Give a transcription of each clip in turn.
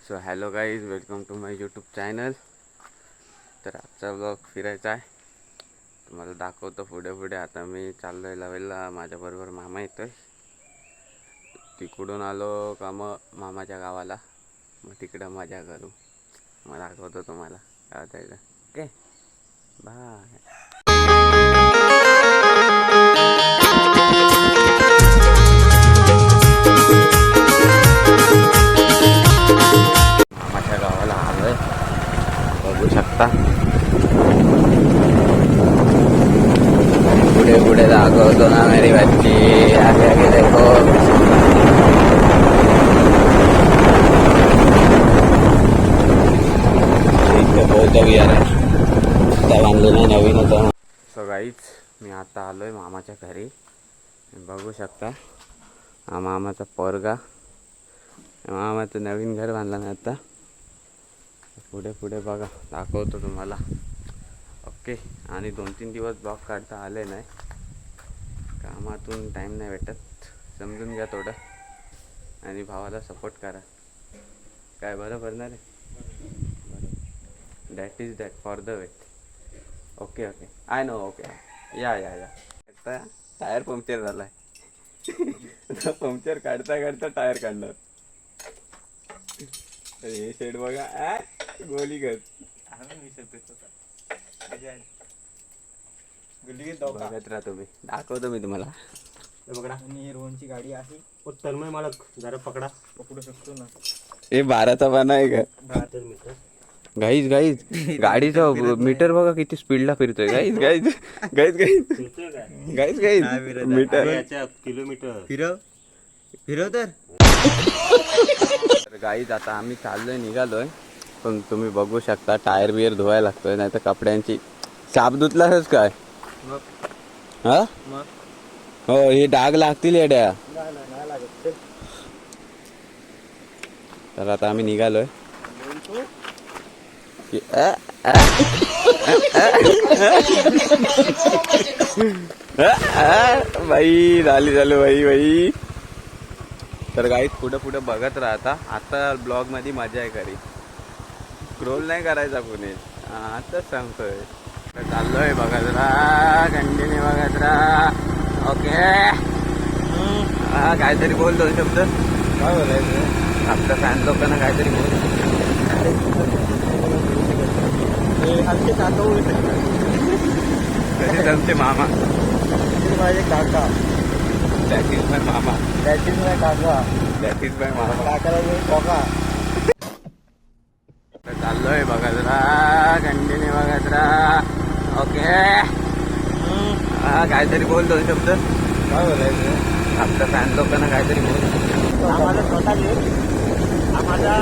So hello guys, welcome to my YouTube channel. तर आजचा blog फिरायचा आहे, तुम्हाला दाखवतो पुढे पुढे. आता मी चाललो आहे लावायला, माझ्याबरोबर मामा येतो आहे. तिकडून आलो का मग मामाच्या गावाला, मग तिकडं मजा करू. मग दाखवतो तुम्हाला काय जायचं. Okay, bye. मामाच्या गावाला आलोय, बघू शकता. पुढे पुढे दाखवतो ना मेरी बच्ची, आगे आगे देखो. बहुत यार बांधले नाही, नवीन होतं. सो गाईज, मी आता आलोय मामाच्या घरी. बघू शकता हा मामाचा पोरगा. मामाचं नवीन घर बांधलं ना आता. पुढे पुढे बघा, दाखवतो तुम्हाला. ओके. आणि 2-3 दिवस ब्लॉग काढता आले नाही, कामातून टाईम नाही भेटत. समजून घ्या थोडं, आणि भावाला सपोर्ट करा. काय बरोबर ना रे? That is that for the wait. Okay okay, I know. Okay, yeah yeah या. आता टायर पंक्चर झाला आहे. पंक्चर काढता काढता टायर काढणार. हे शेड बघा, गोली कर. बघत राहा तुम्ही, दाखवतो मी तुम्हाला. आणि रोहनची गाडी आहे. तन्मय मालक जरा पकडू शकतो ना. हे 12चा पाना आहे का? 72 मीटर. गाईज गाईज, गाडीचं मीटर बघा किती स्पीडला फिरतोय. Guys guys guys guys guys guys meter kilometre फिरव तर. गाईज, आता आम्ही चाललोय, निघालोय. पण तुम्ही बघू शकता टायर बियर धुवायला लागतोय, नाही तर कपड्यांची साप धुतलाच काय. हा हो, हे डाग लागतील येड्या. तर आता आम्ही निघालोय. बाई झालं बाई. तर गाईत पुढे पुढे बघत राहता. आता ब्लॉग मध्ये मजा आहे खरी, स्क्रोल नाही करायचा कुणी. आता सांगतोय, चाललोय बघत राहा, कंटिन्यू बघत राहा. ओके. काहीतरी बोल, 2 शब्द. काय बोलायचं आपल्या फॅन लोकांना काहीतरी बोल. तुमचे मामा, माझे काका. दॅट इज माय मामा. दॅट इज माय काका. दॅट इज माय मामा. काकाला काका. चाललोय बघत राहा, कंटिन्यू बघत राहा. ओके. काहीतरी बोल, 2 शब्द. काय बोलायचं आपल्या फॅन लोकांना काहीतरी बोल. हा माझा छोटा घेऊ. हा माझा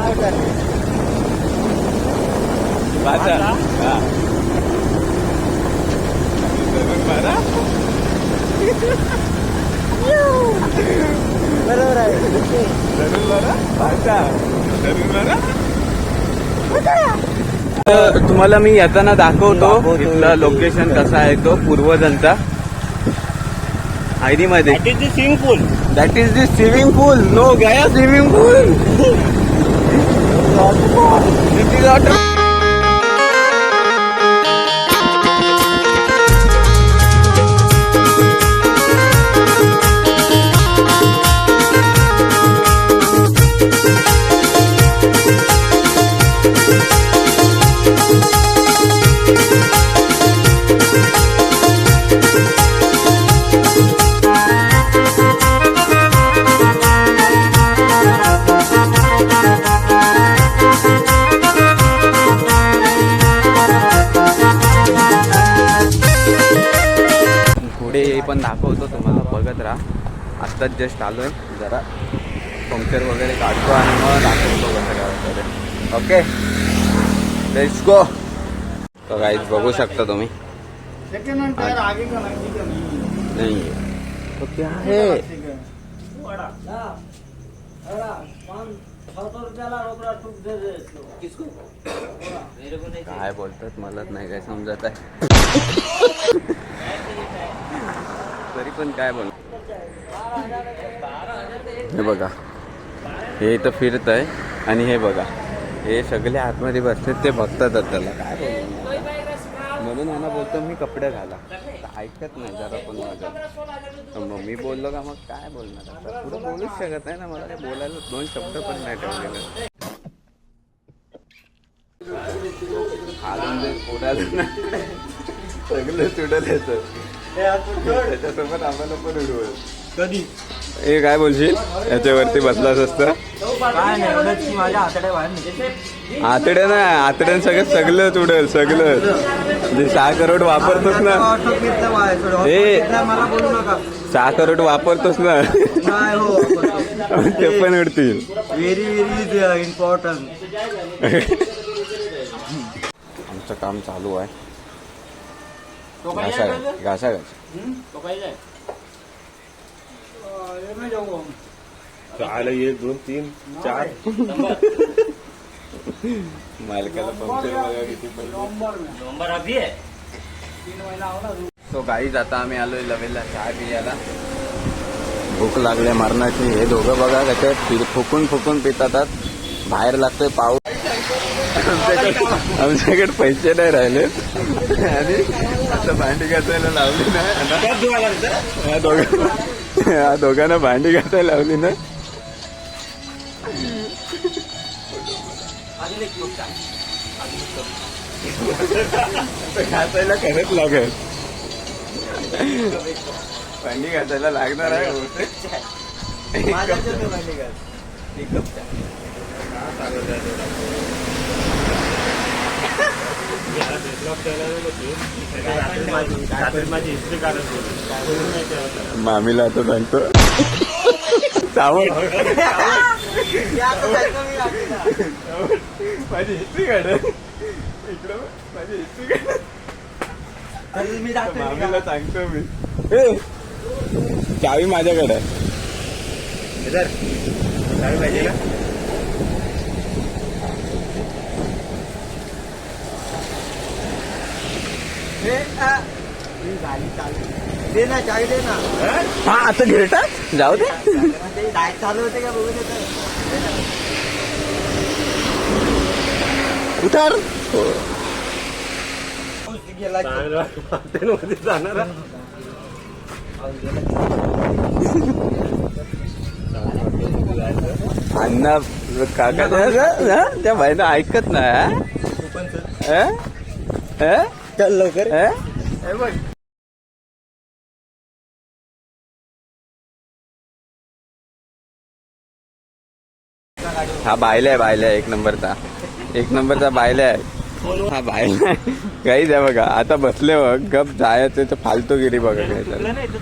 बरोबर आहे. तुम्हाला मी येताना दाखवतो इथलं लोकेशन कसं आहे. तो पूर्वजांचा आयडी मध्ये. That is the swimming pool. That is the swimming pool. No गया swimming pool. It is water. पण दाखवतो तुम्हाला, बघत राहा. आत्ताच जस्ट आलोय, जरा पंक्चर वगैरे काढतो आणि मग दाखवतो कसं काय वगैरे. Okay, let's go. तो गाईज बघू शकता तुम्ही. नाही तो क्या है? काय बोलतात मलाच नाही काय समजत आहे. तरी पण काय बोल. हे बघा, हे इथं फिरत आहे आणि हे बघा हे सगळे आतमध्ये बसले ते बघतात त्याला काय बोलणार. म्हणून यांना बोलतो मी कपडे घाला, तर ऐकत नाही जरा पण माझं. मग मी बोललो का मग काय बोलणार आता, पुढे बोलूच शकत नाही ना. मला काय बोलायला दोन शब्द पण नाही ठेवलेले. सगळं सुटत येतं त्याच्यासोबत आम्हाला पण उडवल. कधी हे काय बोलशील याच्यावरती बसलाच असतं. काय नाही एवढंच की माझ्या हाताड्या बाहेर निघते. आतड्या ना आतड्यान सगळंच उडेल सगळं. जे 6 करोड वापरतोस ना, हे मला बोलू नका. 6 करोड वापरतोस ना नाही हो, ते पण उडतील. Very very important. आमचं काम चालू आहे. घासा आलं 1 2 3 4 मालकाला पंक्चर बघा किती पडले. तो गाईज आता आम्ही आलोय लवेलला चहा पियाला. भूक लागले मरणाची. हे दोघं बघा कसे फुकून पितात. बाहेर लागतोय पाऊस. आमच्याकडे पैसे नाही राहिले आणि आता भांडी घासायला लावली ना. दोघांना भांडी घासायला लावली ना. घासायला खरंच लागेल. भांडी घासायला लागणार आहे. मामीला आता सांगतो चावड माझी हिस्ट्री काढ इकडं. माझी हिस्ट्री काढ. मामीला सांगतो मी. चावी माझ्याकडे आहे. चावी पाहिजे का? दे ना चावी दे ना. हा आता घेतात जाऊ दे. चालू होते का बघू दे. उतार जाणार. अण्णा काका त्या बाईनं ऐकत नाही. चल लवकर. बघ हा बायला आहे. एक नंबरचा बायला आहे. हा बायला काहीच आहे बघा. आता बसले बघ गप जायचं तर फालतूगिरी बघा काय.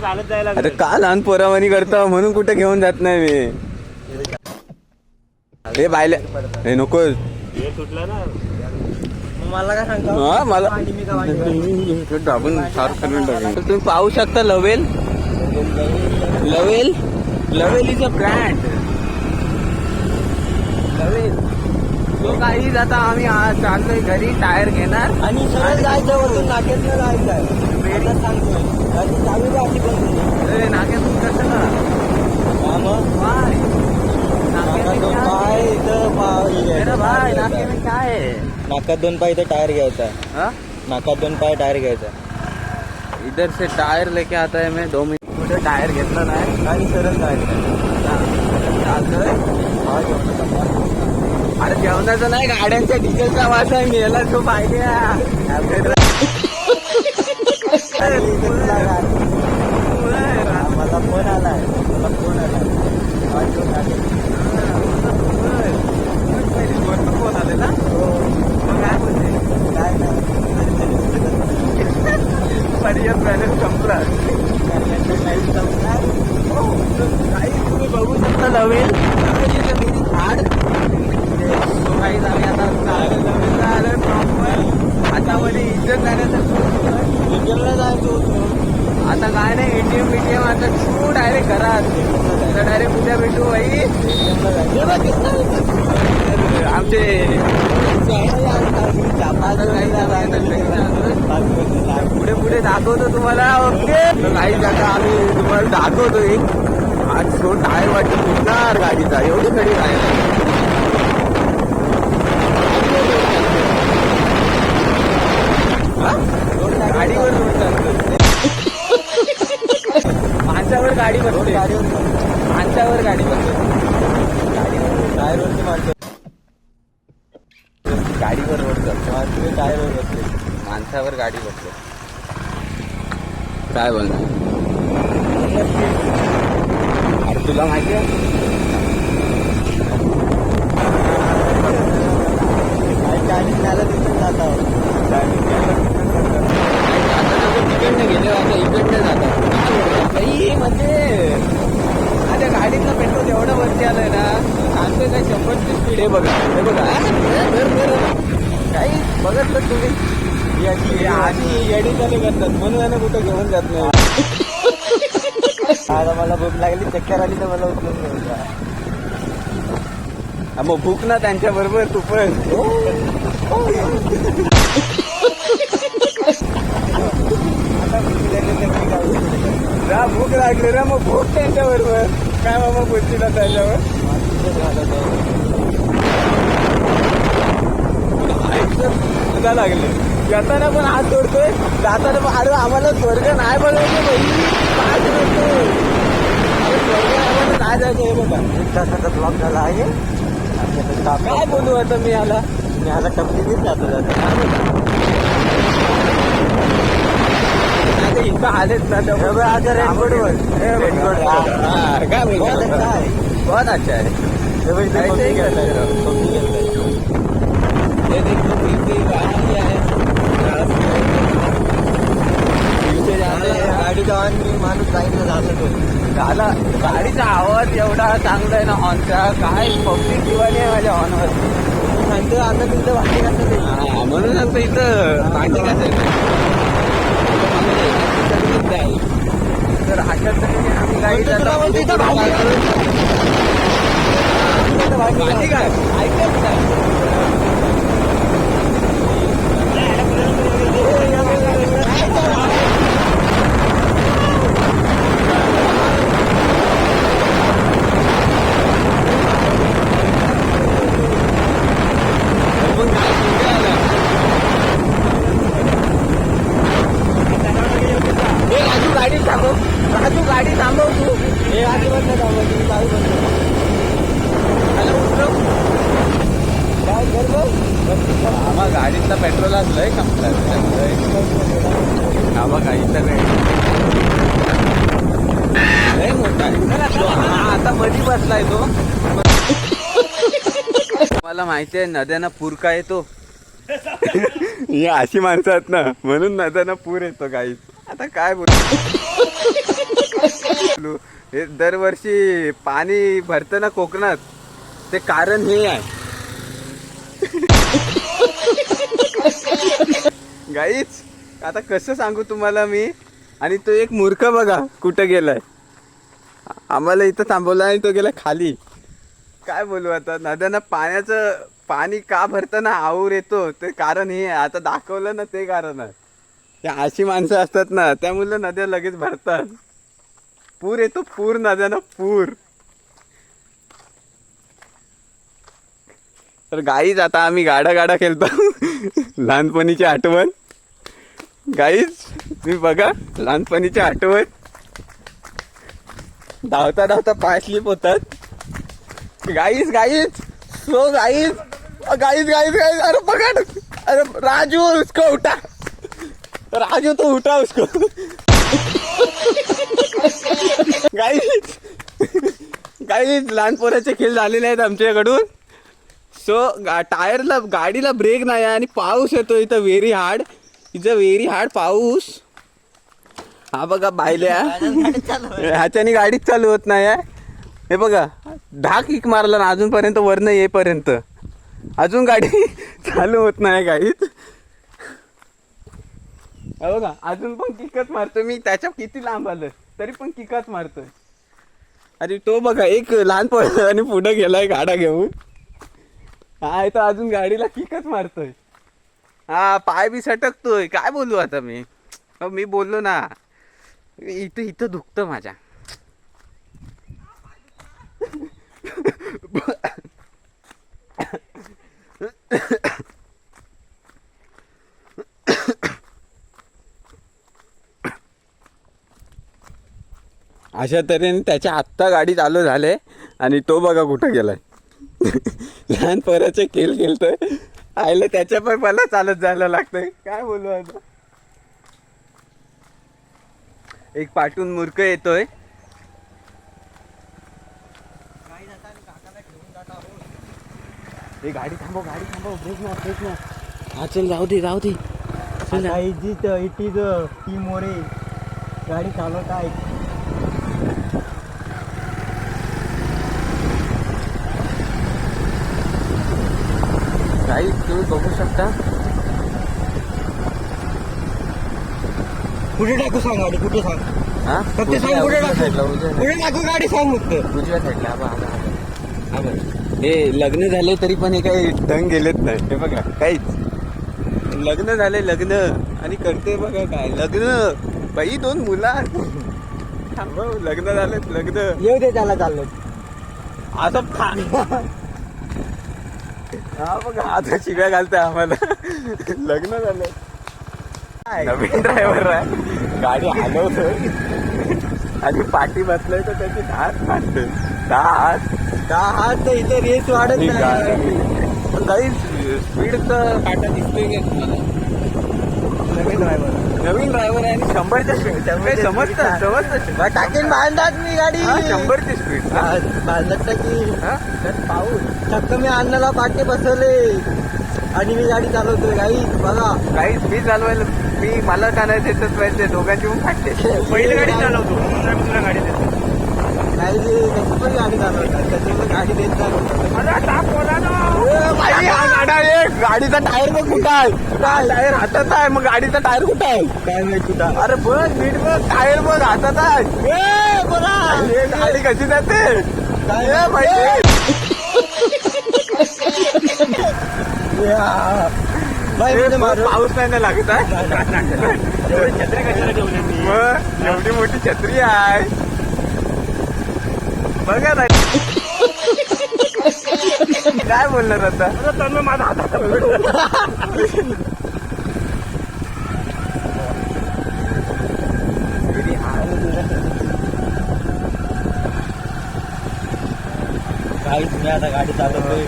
चालत जायला आता का लहान पोरावानी करतो म्हणून कुठे घेऊन जात नाही मी. हे बायला हे नको सुटला ना. मला काय सांगतो. हा मला दाबून सार करून टाकेन. तुम्ही पाहू शकता Lovell is a brand. Lovell तो काही आता आम्ही चाललोय घरी टायर घेणार आणि सरळ जायचं वरतून नाक्यातलं जायचं. वेळेला सांगतोय आणि चावी आपली बंद. नाक्यातून कसं ना काय काय नाकात 2 पाय इथे टायर घ्यायचा. नाकात 2 पाय टायर घ्यायचा. इधर से टायर लेके आता है मैं 2 मिनट. कुठे टायर घेतला नाही आणि सरळ जायचं. अरे जेवणाचं नाही गाड्यांच्या डिझेलचा वास आहे. मी याला तो पाहिजे. मला फोन आलाय. फोन आले ना. काय बोलते काय नाही पर्यंत बॅलन्स संपला. काही तुम्ही बघू शकता लवेल झाड. तो काही आम्ही आता लवेलला आलोय प्रॉपर. आता मध्ये इज्जत जाण्यासाठी विजयला जायचं होतं. आता काय नाही एटीएम आता तू डायरेक्ट घरात. तर डायरेक्ट उद्या भेटू भाई. आमचे पुढे दाखवतो तुम्हाला. ओके काही जागा आम्ही तुम्हाला दाखवतो. आज तो टायर वाटत फुटणार गाडीचा. एवढी खडी आहे. गाडीवर बसलो, टायरवर बसले. माणसावर गाडी बसलो. काय बोलणार? अरे तुला माहिती आहे गाडी त्याला तिथून जात आहोत. इकडनं गेले आता इकडनं जातात काही म्हणजे आता गाडीतलं पेट्रोल एवढं वरती आलंय ना सांगतोय काय 100ची स्पीड. हे बघा हे बघा काही बघत तर तुम्ही आणि येडी चालू करतात म्हणून यानं कुठं घेऊन जात नाही. आता मला भूक लागली, चक्कर आली तर मला उचलून घेऊन जा. मग भूक ना त्यांच्या बरोबर तू पण. जा भूक लागली रे मग भूक त्यांच्या बरोबर काय बाबा बोलतील त्याच्यावर. तुला लागले येताना पण हात जोडतोय, जाताना पण अरे आम्हाला स्वर्ग नाही बघायचं भाई. स्वर्ग आम्हाला नाही जायचं. हे बघा तासाचा ब्लॉक झाला आहे. काय बोलू आता मी याला टपलीनेच जातो जातो. आता इथं आलेच ना आता रेनकोटवर काय बोलतो बहुत अच्छा है. ऐसे ही करता है. ये देखो पीछे गाड़ी है, पीछे जाते हैं. गाडीचा ऑन माणूस जाईन जातो तो. झाला गाडीचा आवाज एवढा चांगला आहे ना हॉर्नचा. काय पब्लिक दिवाणी आहे माझ्या हॉर्नवर. सांगतो आता तुमचं भांडी कसं म्हणून सांगतो इथं भांडी कसं तर अशा तऱ्हेने आम्ही गाडी भांडी काय ऐकत काय. राजू गाडी थांबव तू. हे आजीबात नाही थांबवा, तुम्ही चालू बंद आम्हा गाडीतला पेट्रोल असलंय आम्हा गाडीचा लय मोठा आहे. आता मधी बसलाय तो. मला माहिती आहे नद्यांना पूर काय येतो. ही अशी माणसं आहेत ना म्हणून नद्यांना पूर येतो गाई. आता काय बोलू हे दरवर्षी पाणी भरतं ना कोकणात ते कारण हे आहे. गाईच आता कसं सांगू तुम्हाला मी. आणि तो एक मूर्ख बघा कुठं गेलाय. आम्हाला इथं थांबवलं आणि तो गेला खाली. काय बोलू आता नद्यांना पाणी का भरतं ना आऊर येतो ते कारण हे आहे. आता दाखवलं ना ते कारण आहे. त्या अशी माणसं असतात ना त्यामुळे नद्या लगेच भरतात. पूर येतो पूर नद्यांना पूर. तर गाईच आता आम्ही गाडा खेळतो. लहानपणीची आठवण गाईच मी बघा लहानपणीची आठवण. धावता पाय स्लिप होतात. गाईच सो गाईच अरे पकड. अरे राजू उसको उठा. राजू तो उठा उसको. गाईच लहान पोराचे खेळ झालेले आहेत आमच्याकडून. सो गाडीला ब्रेक नाही आणि पाऊस येतो इथं व्हेरी हार्ड पाऊस. हा बघा बायल्या ह्याच्यानी गाडीच चालू होत नाही. हे बघा किक मारला ना अजूनपर्यंत वरनं येईपर्यंत अजून गाडी चालू होत नाही गाडीत. बघा अजून पण किकच मारतोय मी. त्याच्या किती लांब आलं तरी पण किकच मारतोय. अरे तो बघा एक लहान पोर आणि पुढं गेलाय गाडा घेऊन. हा इथं अजून गाडीला किकच मारतोय. हा पाय बी सटकतोय. काय बोलू आता मी बोललो ना इथं दुखतं माझ्या. अशा तऱ्हेने त्याच्या आत्ता गाडी चालू झाले आणि तो बघा कुठं गेलाय. लहान पोराचे खेळ खेळतोय. आयला त्याच्या पण मला चालत जायला लागतंय, काय बोलू आता. एक पाठून मूर्ख येतोय. ए गाडी थांबव, ब्रेक मार. हा चल, जाऊ दे. चल इट इज टी मोरे गाडी चालवत आहे. गाईज तुम्ही बघू शकता. कुठे टाकू सांग गाडी, कुठे सांग. हा फक्त सांग कुठे टाकू. उजव्या कुठे टाकू गाडी सांग फक्त. साईडला. हे लग्न झाले तरी पण हे काही ढंग गेलेत नाही. हे बघा काहीच. लग्न झाले आणि करते बघा काय लग्न. बाई 2 मुलं. थांबव, लग्न झालेत. येऊ दे त्याला चाललो. आता हा बघा, आता शिव्या घालतोय आम्हाला. लग्न झालं. नवीन ड्रायव्हर आहे, गाडी हलवतोय आणि पाठी बसलोय तर त्याची हात काढतोय. तर इथे रेस वाढत नाही. काही स्पीडचा काटा दिसतोय का तुम्हाला? नवीन ड्रायव्हर आहे आणि 100च्या स्पीड. समजतं टाकेन बांधतात मी गाडी. 100ची स्पीड बांधत की पाऊस फक्त मी अन्नाला पाठी बसवले आणि मी गाडी चालवतोय. गाई बघा, काही मी चालवायला मला का नाही देतच पाहिजे. दोघांची पण फाटते. पहिली गाडी चालवतो, दुसरा गाडी देतो. काही त्याची पण गाडी चालवतात, त्याची पण गाडी देत गाडीचा टायर बघ कुठं आहे. टायर हातात आहे, मग गाडीचा टायर कुठं आहे काय माहित कुठं. अरे बघ नीट बघ, टायर बघ हातात आहे. गाडी कशी जाते काय माहिती. पाऊस नाही ना लागत आहे. छत्री कशाला ठेवली मी. मग एवढी मोठी छत्री आहे बघा ना. काय बोलणार आता. माझा हातात काहीच मी आता गाडी चालवतोय.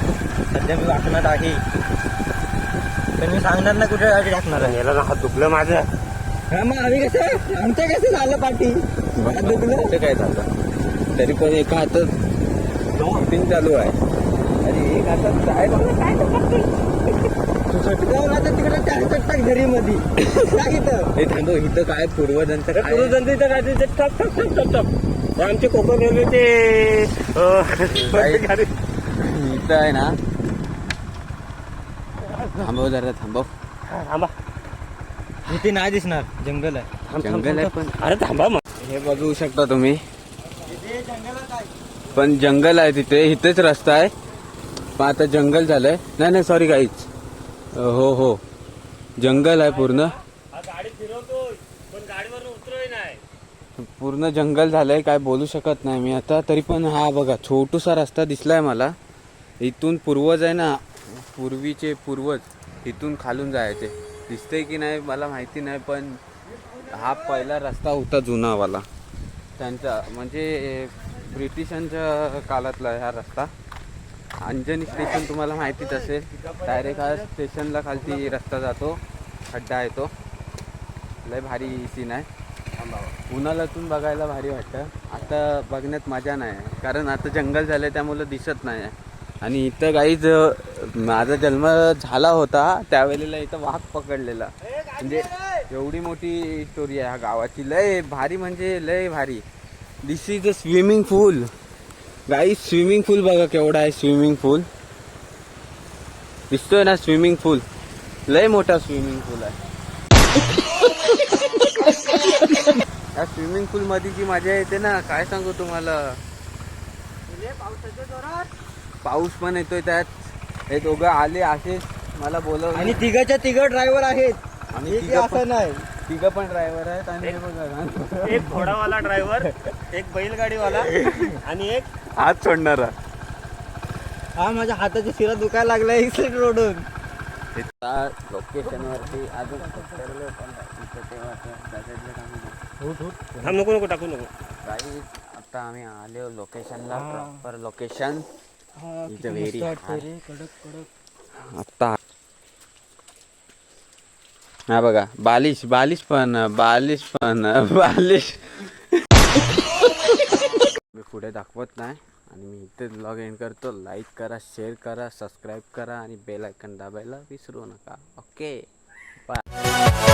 सध्या मी वाकणार आहे, पण मी सांगणार ना कुठे गाडी टाकणार आहे. याला हात दुखलं माझं. हा मग आम्ही कसं, आमचं कसं झालं पाठी दुखलं काय झालं. तरी पण एका हातात शूटिंग चालू आहे आणि एक हातात काय तिकडे टाक घरी मध्ये हे थांबव. इथं काय पूर्वजांचं इथं गाडी टप टप टप टप टप. आमचे कोकण रेल्वे ते इथं आहे ना. थांबव जरा, थांबव. थांबा, इथे नाही दिसणार. जंगल आहे. जंगल आहे पण. अरे थांबा मग. हे बघू शकता तुम्ही, पण जंगल आहे तिथे. इथेच रस्ता आहे पण आता जंगल झालंय. नाही सॉरी काहीच. हो जंगल आहे पूर्ण. गाडी फिरवतोय पण गाडीवर उतरतोय नाही. पूर्ण जंगल झालंय, काय बोलू शकत नाही मी आता. तरी पण हा बघा छोटूसा रस्ता दिसलाय मला. इथून पूर्वज आहे ना, पूर्वीचे पूर्वज इथून खालून जायचे. दिसतंय की नाही मला माहिती नाही, पण हा पहिला रस्ता होता जुनावाला. त्यांचा म्हणजे ब्रिटिशांच्या काळातला हा रस्ता. अंजनी स्टेशन तुम्हाला माहितीच असेल. डायरेक्ट हा स्टेशनला खालती रस्ता जातो, खड्डा येतो. लय भारी सीन आहे. उन्हाळ्यातून बघायला भारी वाटतं. आता बघण्यात मजा नाही, कारण आता जंगल झालं त्यामुळं दिसत नाही. आणि इथं काहीच माझा जन्म झाला होता त्यावेळेला इथं वाघ पकडलेला. म्हणजे एवढी मोठी स्टोरी आहे ह्या गावाची. लय भारी म्हणजे लय भारी. This is a swimming pool. Guys swimming pool बघा केवढा आहे. स्विमिंग पूल दिसतोय ना, स्विमिंग पूल. लय मोठा स्विमिंग पूल आहे. या स्विमिंग पूल मध्ये जी मजा येते ना, काय सांगू तुम्हाला. पाऊस पण येतोय त्यात. हे दोघं आले असेच मला बोलवलं. आणि तिघं ड्रायव्हर आहेत. आणि असं नाही, तिघं पण ड्रायव्हर आहेत. आणि हे बघा, एक घोडावाला ड्रायव्हर, एक बैलगाडीवाला आणि एक हात सोडणारा. हा माझ्या हाताची शिरा दुखायला लागलाय एक्सिडेंट रोडून. लोकेशन वरती अजून नको टाकू नको. गाईज आता आम्ही आलो लोकेशनला. Proper location. आता हा बघा बालिश बालिश पण मी पुढे दाखवत नाही आणि मी इथे ब्लॉग एंड करतो. लाईक करा, शेअर करा, सबस्क्राईब करा आणि बेल आयकन दाबायला विसरू नका. Okay bye.